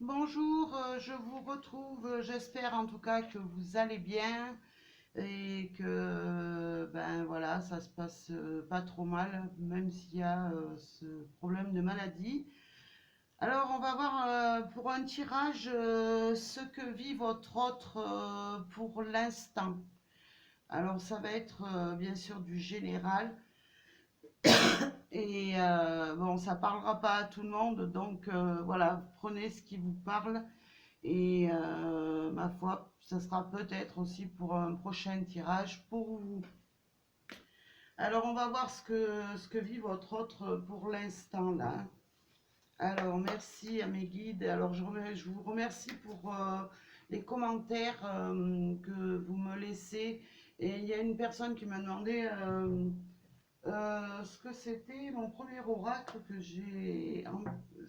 Bonjour, je vous retrouve, j'espère en tout cas que vous allez bien et que ben voilà, ça se passe pas trop mal, même s'il y a ce problème de maladie. Alors on va voir pour un tirage ce que vit votre autre pour l'instant. Alors ça va être bien sûr du général et bon, ça parlera pas à tout le monde, donc voilà, prenez ce qui vous parle. Et ma foi, ça sera peut-être aussi pour un prochain tirage pour vous. Alors, on va voir ce que vit votre autre pour l'instant là. Alors, merci à mes guides. Alors, je vous remercie pour les commentaires que vous me laissez. Et il y a une personne qui m'a demandé ce que c'était mon premier oracle que j'ai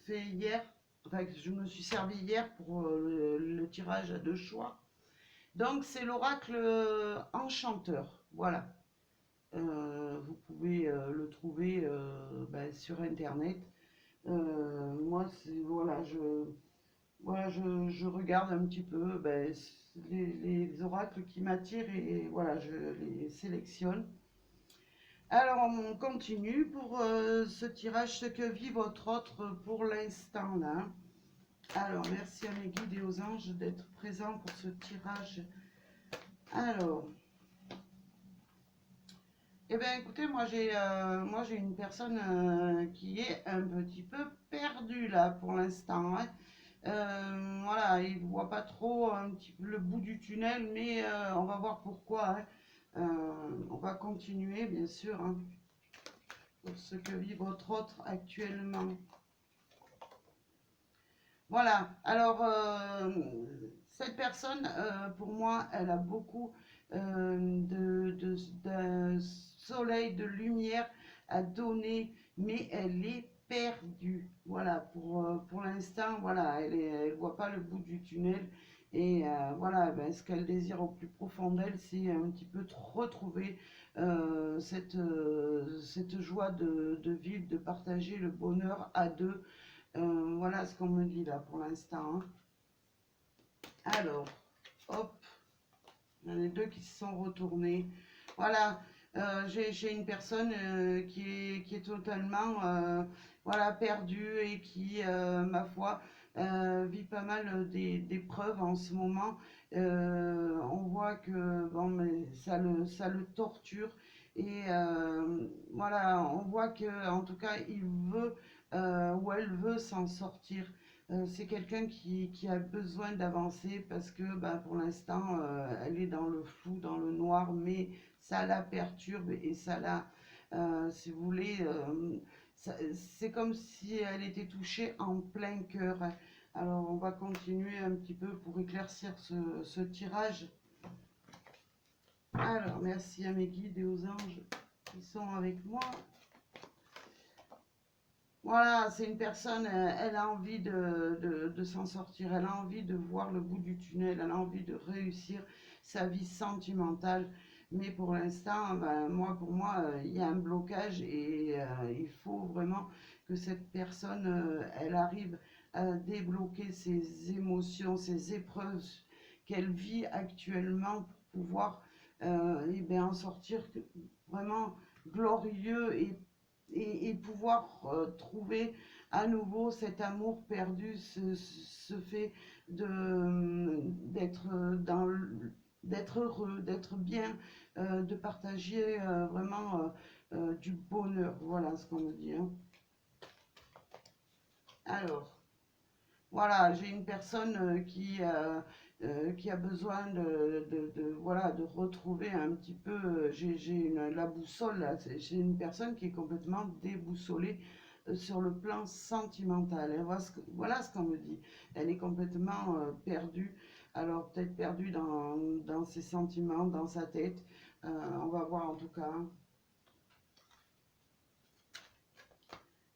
fait hier. Enfin, que je me suis servi hier pour le tirage à deux choix. Donc c'est l'oracle enchanteur, voilà. Vous pouvez le trouver ben, sur internet. Moi, voilà, je regarde un petit peu ben, les oracles qui m'attirent et voilà, je les sélectionne. Alors on continue pour ce tirage, ce que vit votre autre pour l'instant là. Alors merci à mes guides et aux anges d'être présents pour ce tirage. Alors, eh bien, écoutez, moi j'ai une personne qui est un petit peu perdue là pour l'instant, hein. Voilà, il ne voit pas trop un petit peu le bout du tunnel, mais on va voir pourquoi, hein. On va continuer, bien sûr, hein, pour ce que vit votre autre actuellement. Voilà, alors cette personne, pour moi, elle a beaucoup de soleil, de lumière à donner, mais elle est perdue. Voilà, pour l'instant, voilà, elle voit pas le bout du tunnel. Et voilà, ben, ce qu'elle désire au plus profond d'elle, c'est un petit peu retrouver cette joie de vivre, de partager le bonheur à deux. Voilà ce qu'on me dit là pour l'instant, hein. Alors, hop, il y en a deux qui se sont retournés. Voilà, j'ai une personne qui est totalement voilà, perdue et qui, ma foi, vit pas mal d'épreuves en ce moment. On voit que bon, mais ça le torture. Et voilà, on voit que en tout cas, il veut ou elle veut s'en sortir. C'est quelqu'un qui a besoin d'avancer parce que ben, pour l'instant, elle est dans le flou, dans le noir, mais ça la perturbe et ça la, si vous voulez, c'est comme si elle était touchée en plein cœur. Alors, on va continuer un petit peu pour éclaircir ce tirage. Alors, merci à mes guides et aux anges qui sont avec moi. Voilà, c'est une personne, elle a envie de s'en sortir, elle a envie de voir le bout du tunnel, elle a envie de réussir sa vie sentimentale. Mais pour l'instant, ben, pour moi, il y a un blocage et il faut vraiment que cette personne, elle arrive à débloquer ses émotions, ses épreuves qu'elle vit actuellement pour pouvoir eh bien, en sortir vraiment glorieux et pouvoir trouver à nouveau cet amour perdu, ce fait d'être d'être heureux, d'être bien, de partager vraiment du bonheur. Voilà ce qu'on me dit, hein. Alors, voilà, j'ai une personne qui a besoin voilà, de retrouver un petit peu, la boussole, là, j'ai une personne qui est complètement déboussolée sur le plan sentimental. Et voilà ce qu'on me dit. Elle est complètement perdue. Alors peut-être perdue dans ses sentiments, dans sa tête. On va voir en tout cas, hein.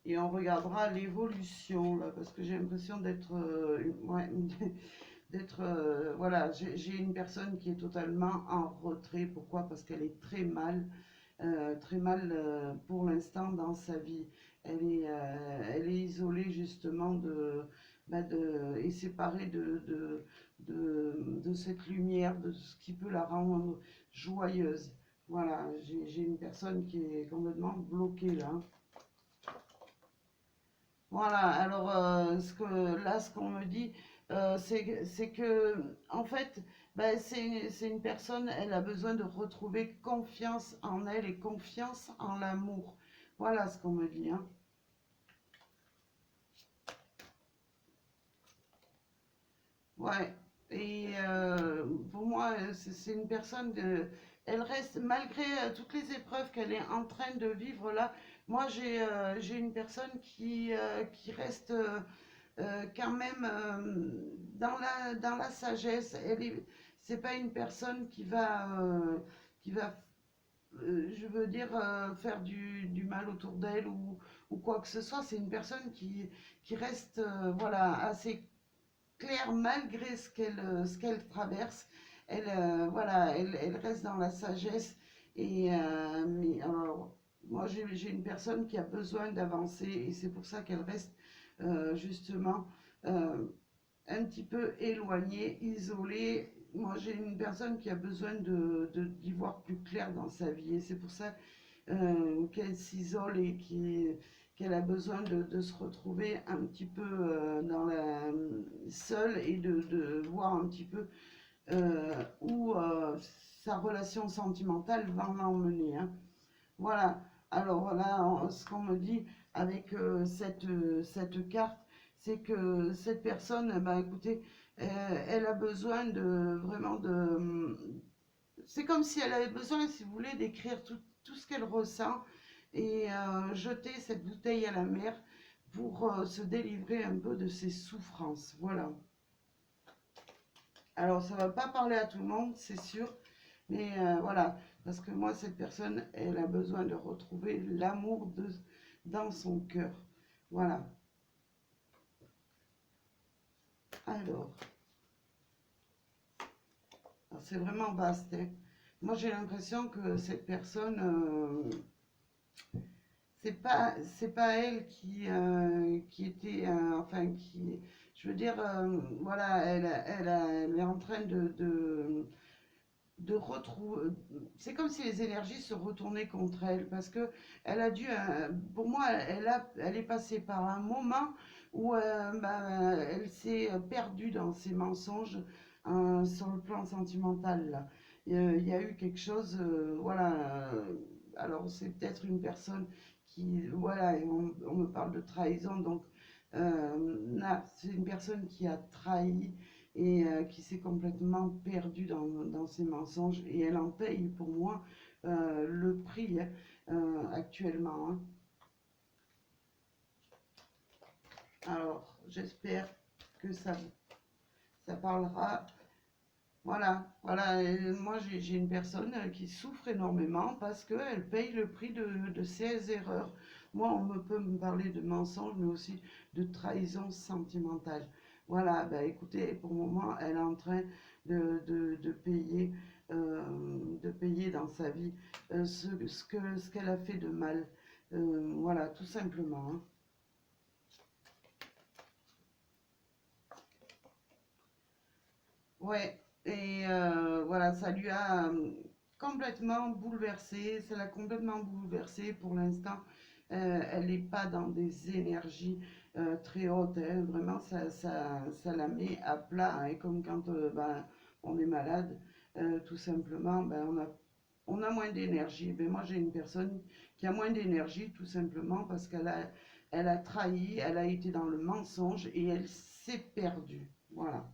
Et on regardera l'évolution là, parce que j'ai l'impression d'être ouais, d'être voilà, j'ai une personne qui est totalement en retrait. Pourquoi? Parce qu'elle est très mal pour l'instant dans sa vie. Elle est isolée justement est séparée de cette lumière, de ce qui peut la rendre joyeuse. Voilà, j'ai une personne qui est complètement bloquée là. Voilà, alors là, ce qu'on me dit, c'est que, en fait, c'est une personne, elle a besoin de retrouver confiance en elle et confiance en l'amour. Voilà ce qu'on me dit, hein. Ouais, et pour moi, c'est une personne, elle reste, malgré toutes les épreuves qu'elle est en train de vivre là, moi j'ai une personne qui reste quand même dans la sagesse. C'est pas une personne qui va je veux dire, faire du mal autour d'elle ou quoi que ce soit. C'est une personne qui reste voilà, assez claire malgré ce qu'elle traverse. Voilà, elle reste dans la sagesse. Mais alors, moi, j'ai une personne qui a besoin d'avancer et c'est pour ça qu'elle reste justement euh, un petit peu éloignée, isolée. Moi, j'ai une personne qui a besoin d'y voir plus clair dans sa vie et c'est pour ça qu'elle s'isole et qu'elle a besoin de se retrouver un petit peu seule et de voir un petit peu où sa relation sentimentale va l'emmener, hein. Voilà. Alors là, ce qu'on me dit avec cette carte, c'est que cette personne, eh ben, écoutez, elle a besoin de vraiment de... C'est comme si elle avait besoin, si vous voulez, d'écrire tout ce qu'elle ressent et jeter cette bouteille à la mer pour se délivrer un peu de ses souffrances. Voilà. Alors, ça ne va pas parler à tout le monde, c'est sûr, mais voilà, parce que moi, cette personne, elle a besoin de retrouver l'amour dans son cœur. Voilà. Alors, c'est vraiment vaste, hein. Moi, j'ai l'impression que cette personne, c'est pas elle qui était, enfin, qui, je veux dire, voilà, elle est en train de retrouver. C'est comme si les énergies se retournaient contre elle parce que elle a dû, pour moi, elle est passée par un moment où elle s'est perdue dans ses mensonges sur le plan sentimental. Là. Il y a eu quelque chose, voilà. Alors c'est peut-être une personne qui, voilà, on me parle de trahison, donc c'est une personne qui a trahi et qui s'est complètement perdue dans ses mensonges et elle en paye pour moi le prix, hein, actuellement, hein. Alors j'espère que ça parlera. Voilà, voilà. Et moi j'ai une personne qui souffre énormément parce qu'elle paye le prix de ses erreurs. Moi, peut me parler de mensonges, mais aussi de trahison sentimentale. Voilà, bah écoutez, pour le moment, elle est en train de payer, euh, de payer dans sa vie ce qu'elle a fait de mal. Voilà, tout simplement, hein. Ouais, et voilà, ça lui a complètement bouleversé, ça l'a complètement bouleversé pour l'instant. Elle n'est pas dans des énergies très hautes, hein. Vraiment, ça la met à plat, hein. Et comme quand on est malade, tout simplement, on a moins d'énergie. Ben, moi, j'ai une personne qui a moins d'énergie, tout simplement, parce elle a trahi, elle a été dans le mensonge et elle s'est perdue. Voilà.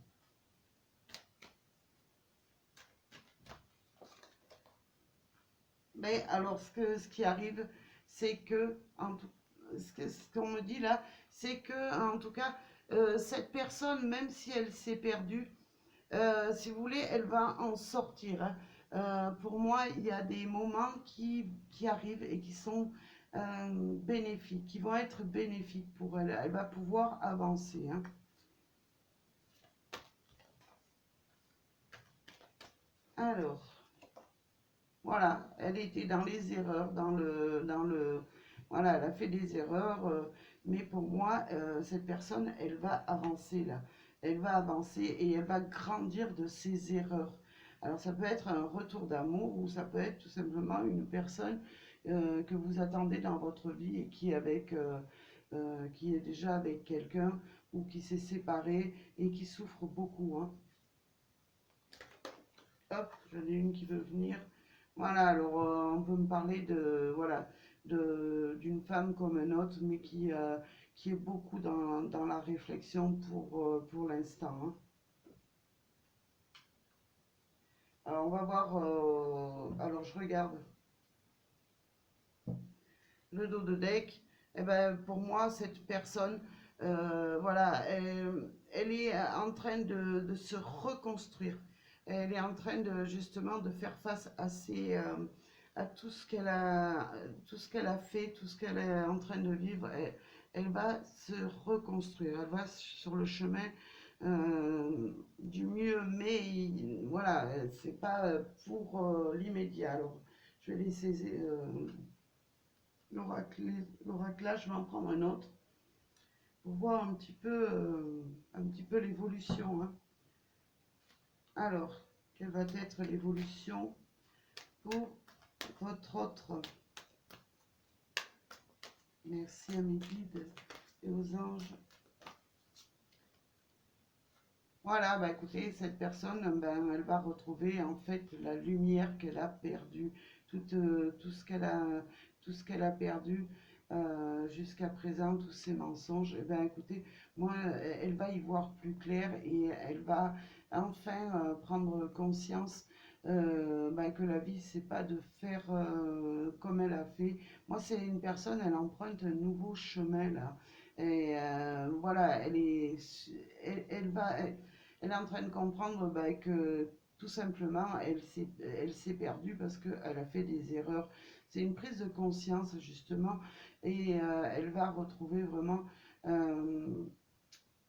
Mais alors, ce qui arrive, c'est que, ce qu'on me dit là, c'est que, en tout cas, cette personne, même si elle s'est perdue, si vous voulez, elle va en sortir, hein. Pour moi, il y a des moments qui arrivent et qui sont bénéfiques, qui vont être bénéfiques pour elle. Elle va pouvoir avancer, hein. Alors. Voilà, elle était dans les erreurs, voilà, elle a fait des erreurs. Mais pour moi, cette personne, elle va avancer là. Elle va avancer et elle va grandir de ses erreurs. Alors ça peut être un retour d'amour ou ça peut être tout simplement une personne que vous attendez dans votre vie et qui est déjà avec quelqu'un ou qui s'est séparé et qui souffre beaucoup, hein. Hop, j'en ai une qui veut venir. Voilà, alors on peut me parler de, voilà, d'une femme comme une autre, mais qui est beaucoup dans la réflexion pour l'instant, hein. Alors on va voir, alors je regarde le dos de deck. Et ben, pour moi, cette personne, voilà, elle est en train de se reconstruire. Elle est en train de justement de faire face à tout ce qu'elle a fait, tout ce qu'elle est en train de vivre. Elle va se reconstruire. Elle va sur le chemin du mieux, mais voilà, c'est pas pour l'immédiat. Alors, je vais laisser l'oraclage, je vais en prendre un autre pour voir un petit peu l'évolution, hein. Alors, quelle va être l'évolution pour votre autre? Merci à mes guides et aux anges. Voilà, bah écoutez, cette personne, ben, elle va retrouver en fait la lumière qu'elle a perdue, tout tout ce qu'elle a perdu jusqu'à présent, tous ces mensonges. Et ben écoutez, moi, elle va y voir plus clair et elle va enfin prendre conscience ben, que la vie, c'est pas de faire comme elle a fait. Moi, c'est une personne, elle emprunte un nouveau chemin là. Et voilà, elle est en train de comprendre bah, que tout simplement, elle s'est perdue parce qu'elle a fait des erreurs. C'est une prise de conscience, justement, et elle va retrouver vraiment euh,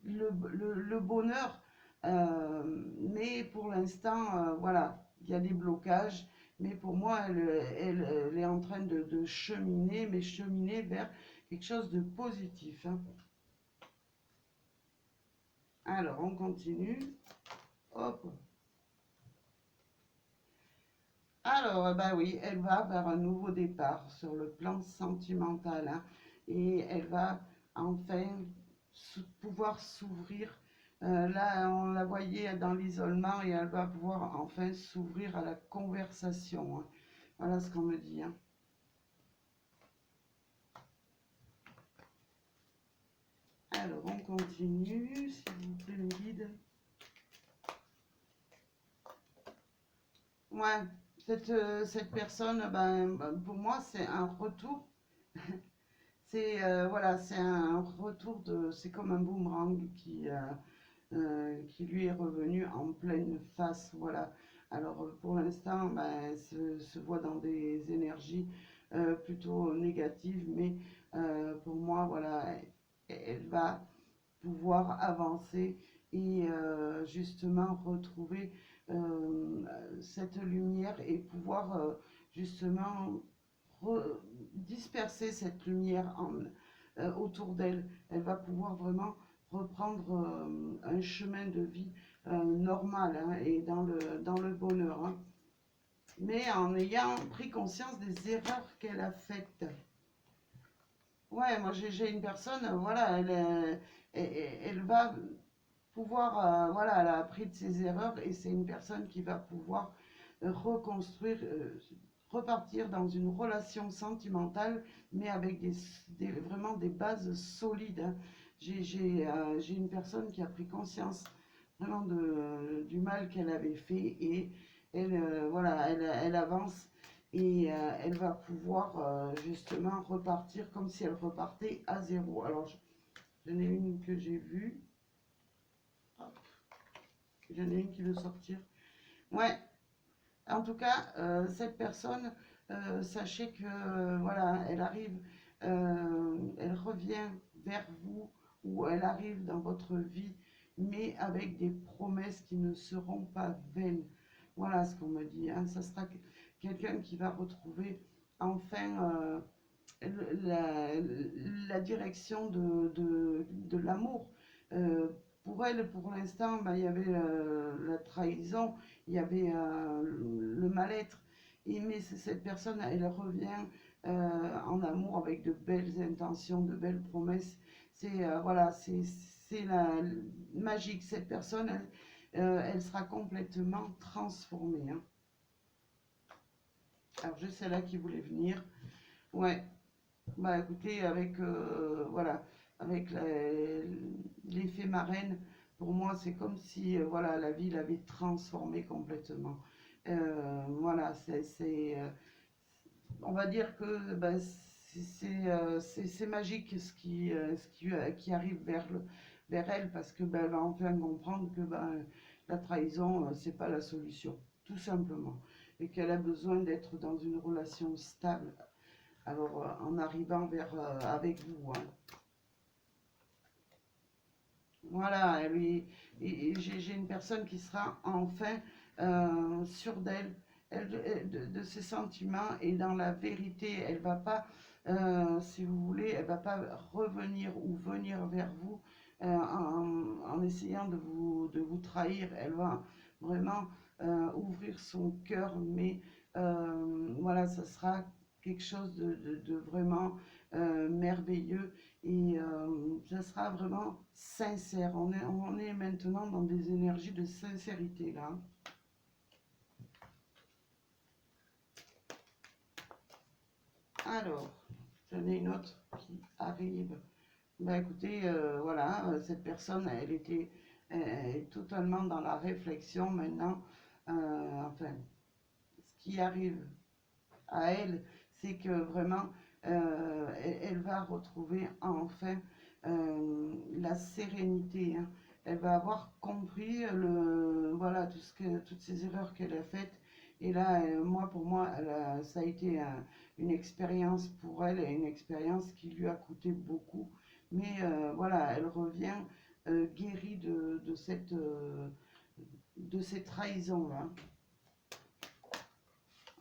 le bonheur. Mais pour l'instant, voilà, il y a des blocages. Mais pour moi, elle est en train de cheminer, mais cheminer vers quelque chose de positif, hein. Alors, on continue. Hop. Alors, bah oui, elle va vers un nouveau départ sur le plan sentimental, hein, et elle va enfin pouvoir s'ouvrir. Là, on la voyait dans l'isolement et elle va pouvoir enfin s'ouvrir à la conversation, hein. Voilà ce qu'on me dit, hein. Alors, on continue, s'il vous plaît, mes guides. Ouais, cette personne, ben, pour moi, c'est un retour. C'est voilà, c'est un retour de, c'est comme un boomerang qui lui est revenu en pleine face, voilà. Alors pour l'instant, ben, se voit dans des énergies plutôt négatives, mais pour moi, voilà, elle va pouvoir avancer et justement retrouver cette lumière et pouvoir justement disperser cette lumière autour d'elle. Elle va pouvoir vraiment reprendre un chemin de vie normal, hein, et dans le bonheur, hein, mais en ayant pris conscience des erreurs qu'elle a faites. Ouais, moi j'ai une personne, voilà, elle va pouvoir, voilà, elle a appris de ses erreurs et c'est une personne qui va pouvoir reconstruire, repartir dans une relation sentimentale, mais avec vraiment des bases solides, hein. J'ai une personne qui a pris conscience vraiment du mal qu'elle avait fait et elle, voilà, elle avance et elle va pouvoir justement repartir comme si elle repartait à zéro. Alors, j'en ai une que j'ai vue. Hop, j'en ai une qui veut sortir. Ouais, en tout cas, cette personne, sachez que voilà, elle arrive, elle revient vers vous ou elle arrive dans votre vie, mais avec des promesses qui ne seront pas vaines. Voilà ce qu'on me dit, hein. Ça sera quelqu'un qui va retrouver enfin. la, la direction de l'amour. Euh, pour elle, pour l'instant, ben, il y avait la trahison, il y avait le mal-être. Mais cette personne, elle revient en amour avec de belles intentions, de belles promesses. C'est voilà, c'est magique. Cette personne, elle sera complètement transformée. Hein. Alors, j'ai celle-là qui voulait venir. Ouais, bah écoutez, avec voilà, avec l'effet marraine, pour moi, c'est comme si voilà, la ville avait transformé complètement. Voilà, on va dire que bah, c'est magique qui arrive vers elle parce que bah, elle va enfin comprendre que bah, la trahison, c'est pas la solution, tout simplement, et qu'elle a besoin d'être dans une relation stable alors, en arrivant avec vous. Hein. Voilà, j'ai une personne qui sera enfin sûre d'elle, de ses sentiments et dans la vérité. Elle va pas, si vous voulez, elle va pas revenir ou venir vers vous en essayant de vous trahir. Elle va vraiment ouvrir son cœur, mais voilà, ça sera quelque chose de vraiment merveilleux et ça sera vraiment sincère. On est maintenant dans des énergies de sincérité là. Alors, j'en ai une autre qui arrive. Ben écoutez, voilà, cette personne, elle est totalement dans la réflexion maintenant. Enfin, ce qui arrive à elle, c'est que vraiment, elle va retrouver enfin la sérénité. Hein. Elle va avoir compris voilà, toutes ces erreurs qu'elle a faites. Et là, moi, pour moi, ça a été une expérience pour elle, une expérience qui lui a coûté beaucoup. Mais voilà, elle revient guérie de ces trahisons-là.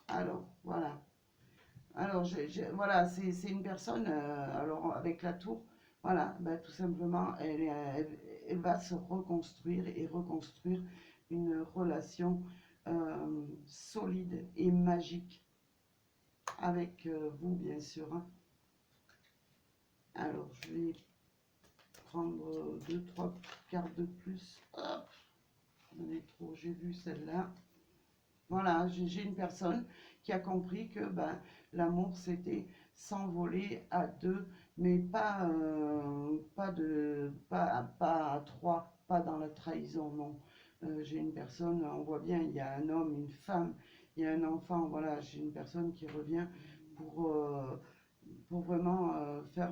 Alors, voilà. Alors, voilà, c'est une personne, alors avec la tour, voilà, bah, tout simplement, elle va se reconstruire et reconstruire une relation solide et magique avec vous, bien sûr. Hein. Alors, je vais prendre deux, trois cartes de plus. Hop, j'en ai trop, j'ai vu celle-là. Voilà, j'ai une personne qui a compris que ben, l'amour, c'était s'envoler à deux, mais pas à trois, pas dans la trahison, non. J'ai une personne, on voit bien, il y a un homme, une femme, il y a un enfant, voilà, j'ai une personne qui revient pour, euh, pour vraiment faire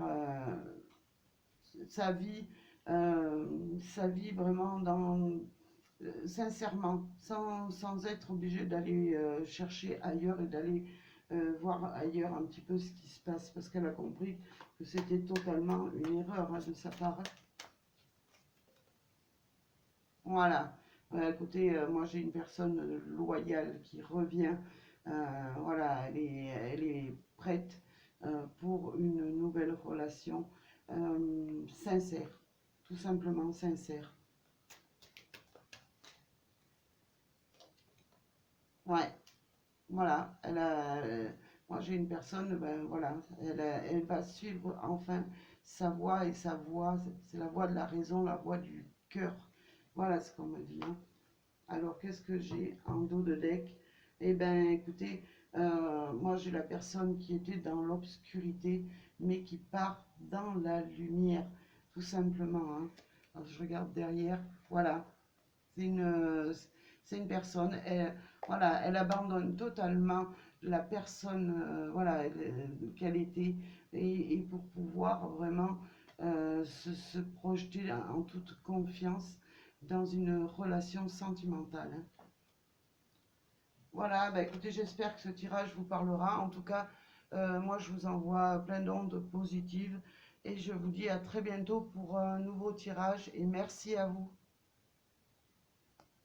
sa vie, sa vie vraiment sincèrement, sans être obligé d'aller chercher ailleurs et d'aller voir ailleurs un petit peu ce qui se passe, parce qu'elle a compris que c'était totalement une erreur hein, de sa part. Voilà. Écoutez, moi j'ai une personne loyale qui revient. Voilà, elle est prête pour une nouvelle relation sincère, tout simplement sincère. Ouais. Voilà, moi j'ai une personne, ben voilà, elle va suivre enfin sa voie et sa voie, c'est la voie de la raison, la voie du cœur. Voilà ce qu'on me dit. Hein. Alors qu'est-ce que j'ai en dos de deck? Eh ben écoutez, moi j'ai la personne qui était dans l'obscurité, mais qui part dans la lumière, tout simplement. Hein. Alors, je regarde derrière, voilà, c'est une personne, voilà, elle abandonne totalement la personne voilà, qu'elle était et pour pouvoir vraiment se projeter en toute confiance dans une relation sentimentale. Hein. Voilà, bah écoutez, j'espère que ce tirage vous parlera. En tout cas, moi je vous envoie plein d'ondes positives et je vous dis à très bientôt pour un nouveau tirage et merci à vous.